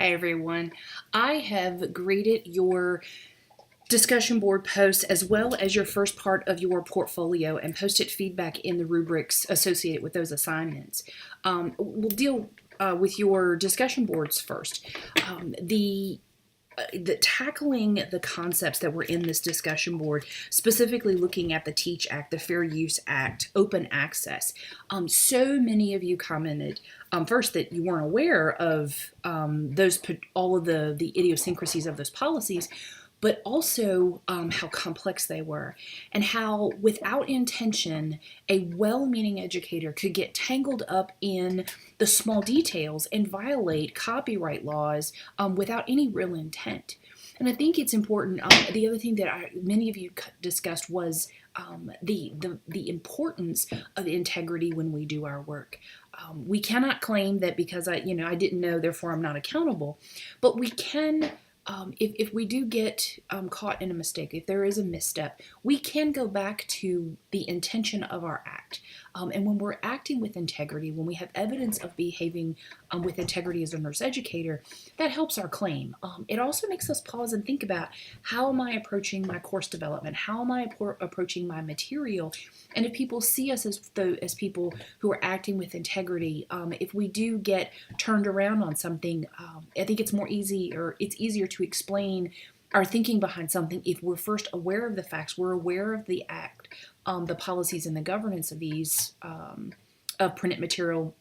Hi everyone. I have graded your discussion board posts as well as your first part of your portfolio and posted feedback in the rubrics associated with those assignments. We'll deal with your discussion boards first. The tackling the concepts that were in this discussion board, specifically looking at the Teach Act, the Fair Use Act, open access. So many of you commented first that you weren't aware of all of the idiosyncrasies of those policies, but also how complex they were, and how without intention, a well-meaning educator could get tangled up in the small details and violate copyright laws without any real intent. And I think it's important. The other thing that many of you discussed was the importance of integrity when we do our work. We cannot claim that because I didn't know, therefore I'm not accountable, but we can. If we do get caught in a mistake, if there is a misstep, we can go back to the intention of our act. And when we're acting with integrity, when we have evidence of behaving with integrity as a nurse educator, that helps our claim. It also makes us pause and think about, how am I approaching my course development? How am I approaching my material? And if people see us as people who are acting with integrity, if we do get turned around on something, I think it's easier to explain our thinking behind something if we're first aware of the facts, we're aware of the act, the policies and the governance of these of printed material,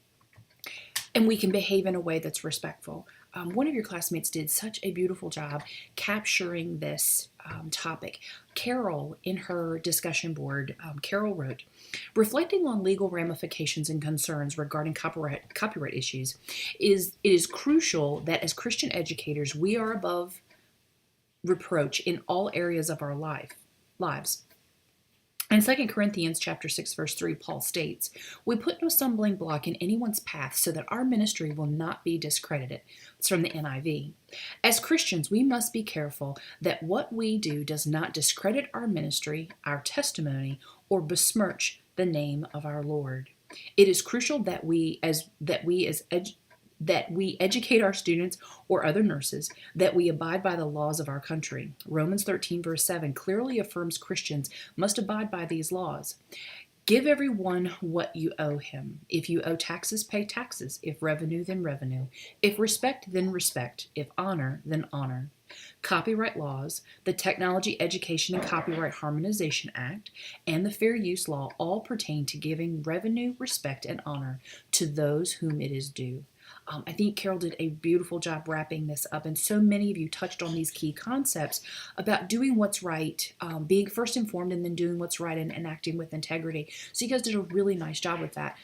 and we can behave in a way that's respectful. One of your classmates did such a beautiful job capturing this topic. Carol, in her discussion board, Carol wrote, reflecting on legal ramifications and concerns regarding copyright issues, it is crucial that as Christian educators, we are above reproach in all areas of our lives. In 2 Corinthians chapter 6, verse 3, Paul states, we put no stumbling block in anyone's path so that our ministry will not be discredited. It's from the NIV. As Christians, we must be careful that what we do does not discredit our ministry, our testimony, or besmirch the name of our Lord. It is crucial that we educate our students or other nurses, that we abide by the laws of our country. Romans 13, verse 7 clearly affirms Christians must abide by these laws. Give everyone what you owe him. If you owe taxes, pay taxes. If revenue, then revenue. If respect, then respect. If honor, then honor. Copyright laws, the Technology Education and Copyright Harmonization Act, and the Fair Use Law all pertain to giving revenue, respect, and honor to those whom it is due. I think Carol did a beautiful job wrapping this up, and so many of you touched on these key concepts about doing what's right, being first informed, and then doing what's right and acting with integrity. So you guys did a really nice job with that.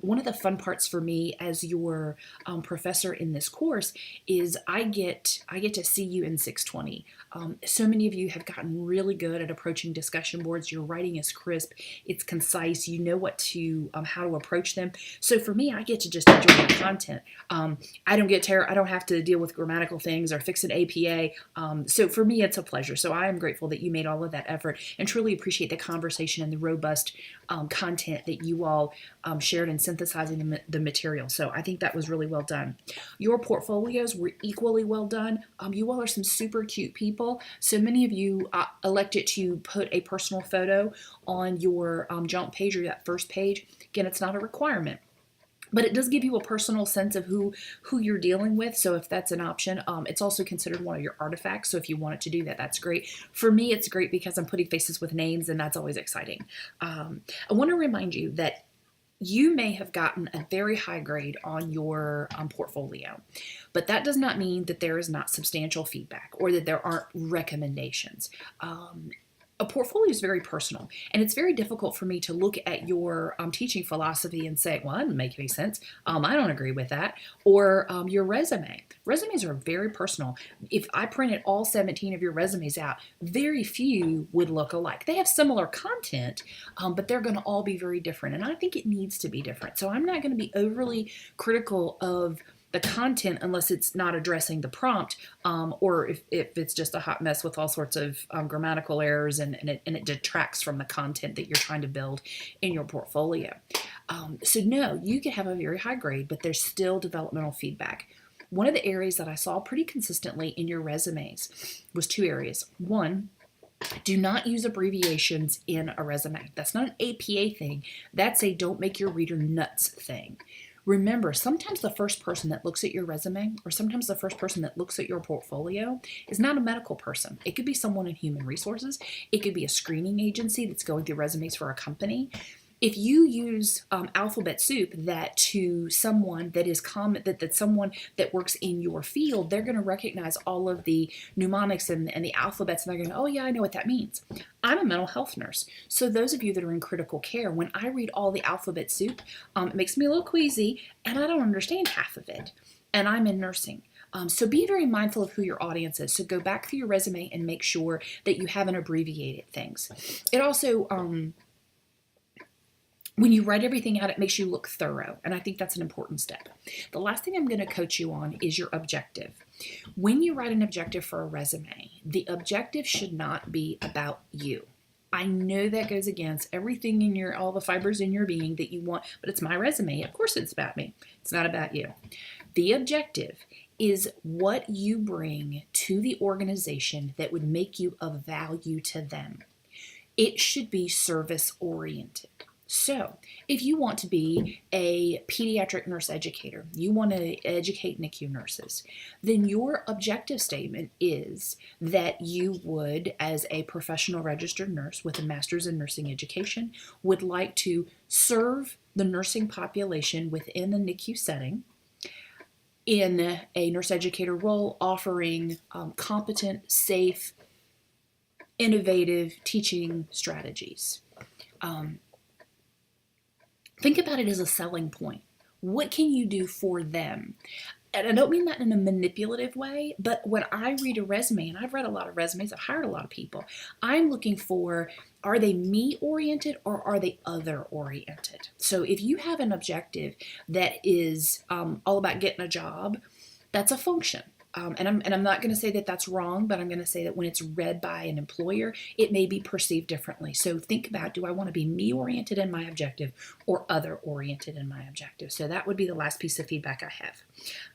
One of the fun parts for me as your professor in this course is I get to see you in 620. So many of you have gotten really good at approaching discussion boards. Your writing is crisp, it's concise, you know how to approach them. So for me, I get to just enjoy the content. I don't have to deal with grammatical things or fix an APA. So for me, it's a pleasure. So I am grateful that you made all of that effort and truly appreciate the conversation and the robust content that you all shared in synthesizing the material. So I think that was really well done. Your portfolios were equally well done. You all are some super cute people. So many of you elected to put a personal photo on your jump page or that first page. Again, it's not a requirement, but it does give you a personal sense of who you're dealing with. So if that's an option, it's also considered one of your artifacts. So if you wanted to do that, that's great. For me, it's great because I'm putting faces with names, and that's always exciting. I want to remind you that you may have gotten a very high grade on your portfolio, but that does not mean that there is not substantial feedback or that there aren't recommendations. A portfolio is very personal, and it's very difficult for me to look at your teaching philosophy and say, well, that doesn't make any sense. I don't agree with that. Or your resume. Resumes are very personal. If I printed all 17 of your resumes out, very few would look alike. They have similar content, but they're going to all be very different, and I think it needs to be different. So I'm not going to be overly critical of the content unless it's not addressing the prompt, or if it's just a hot mess with all sorts of grammatical errors and it detracts from the content that you're trying to build in your portfolio. So no, you could have a very high grade, but there's still developmental feedback. One of the areas that I saw pretty consistently in your resumes was two areas. One, do not use abbreviations in a resume. That's not an APA thing. That's a don't make your reader nuts thing. Remember, sometimes the first person that looks at your resume, or sometimes the first person that looks at your portfolio, is not a medical person. It could be someone in human resources. It could be a screening agency that's going through resumes for a company. If you use alphabet soup that to someone that is common, that someone that works in your field, they're going to recognize all of the mnemonics and the alphabets, and they're going to, oh yeah, I know what that means. I'm a mental health nurse. So those of you that are in critical care, when I read all the alphabet soup, it makes me a little queasy, and I don't understand half of it. And I'm in nursing. So be very mindful of who your audience is. So go back through your resume and make sure that you haven't abbreviated things. It also, when you write everything out, it makes you look thorough, and I think that's an important step. The last thing I'm going to coach you on is your objective. When you write an objective for a resume, the objective should not be about you. I know that goes against everything in all the fibers in your being that you want, but it's my resume. Of course it's about me. It's not about you. The objective is what you bring to the organization that would make you of value to them. It should be service oriented. So if you want to be a pediatric nurse educator, you want to educate NICU nurses, then your objective statement is that you would, as a professional registered nurse with a master's in nursing education, would like to serve the nursing population within the NICU setting in a nurse educator role, offering competent, safe, innovative teaching strategies. Think about it as a selling point. What can you do for them? And I don't mean that in a manipulative way, but when I read a resume, and I've read a lot of resumes, I've hired a lot of people, I'm looking for, are they me-oriented or are they other-oriented? So if you have an objective that is all about getting a job, that's a function. And I'm not going to say that that's wrong, but I'm going to say that when it's read by an employer, it may be perceived differently. So think about, do I want to be me-oriented in my objective or other-oriented in my objective? So that would be the last piece of feedback I have.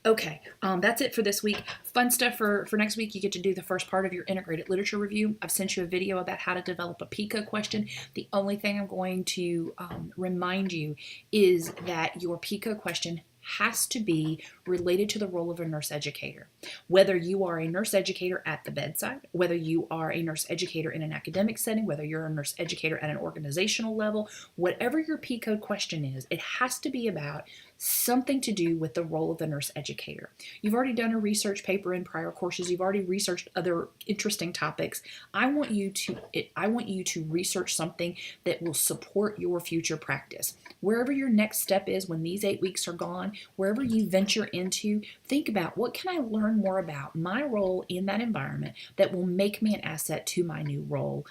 Okay, that's it for this week. Fun stuff for next week. You get to do the first part of your integrated literature review. I've sent you a video about how to develop a PICO question. The only thing I'm going to remind you is that your PICO question has to be related to the role of a nurse educator. Whether you are a nurse educator at the bedside, whether you are a nurse educator in an academic setting, whether you're a nurse educator at an organizational level, whatever your P code question is, it has to be about something to do with the role of the nurse educator. You've already done a research paper in prior courses. You've already researched other interesting topics. I want you to research something that will support your future practice. Wherever your next step is when these 8 weeks are gone, wherever you venture into, think about, what can I learn more about my role in that environment that will make me an asset to my new role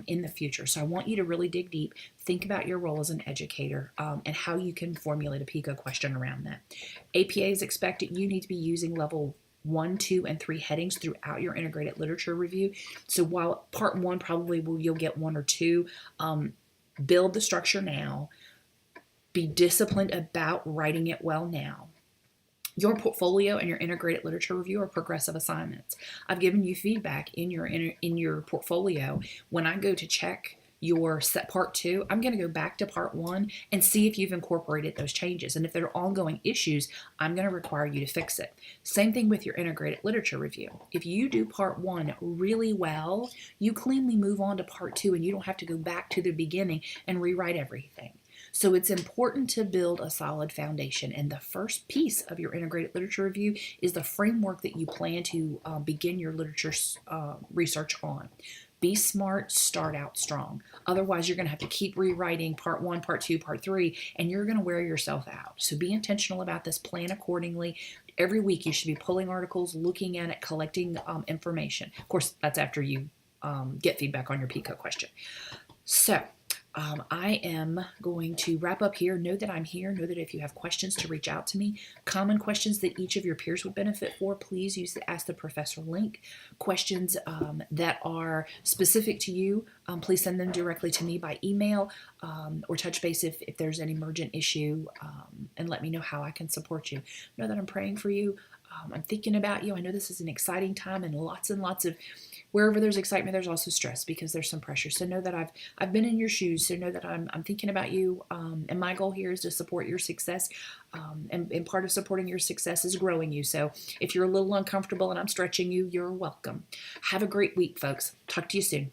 in the future. So I want you to really dig deep, think about your role as an educator and how you can formulate a PICO question around that. APAs expect that you need to be using level 1, 2, and 3 headings throughout your integrated literature review. So while part 1 probably you'll get 1 or 2, build the structure now. Be disciplined about writing it well now. Your portfolio and your integrated literature review are progressive assignments. I've given you feedback in your portfolio. When I go to check your set part 2, I'm going to go back to part 1 and see if you've incorporated those changes. And if there are ongoing issues, I'm going to require you to fix it. Same thing with your integrated literature review. If you do part 1 really well, you cleanly move on to part 2 and you don't have to go back to the beginning and rewrite everything. So it's important to build a solid foundation. And the first piece of your integrated literature review is the framework that you plan to begin your literature research on. Be smart, start out strong. Otherwise, you're going to have to keep rewriting part 1, part 2, part 3, and you're going to wear yourself out. So be intentional about this, plan accordingly. Every week you should be pulling articles, looking at it, collecting information. Of course, that's after you get feedback on your PICO question. So I am going to wrap up here. Know that I'm here. Know that if you have questions, to reach out to me. Common questions that each of your peers would benefit for, please use the Ask the Professor link. Questions that are specific to you, please send them directly to me by email or touch base if there's an emergent issue and let me know how I can support you. Know that I'm praying for you. I'm thinking about you. I know this is an exciting time, and lots of, wherever there's excitement, there's also stress because there's some pressure. So know that I've been in your shoes. So know that I'm thinking about you. And my goal here is to support your success. And part of supporting your success is growing you. So if you're a little uncomfortable and I'm stretching you, you're welcome. Have a great week, folks. Talk to you soon.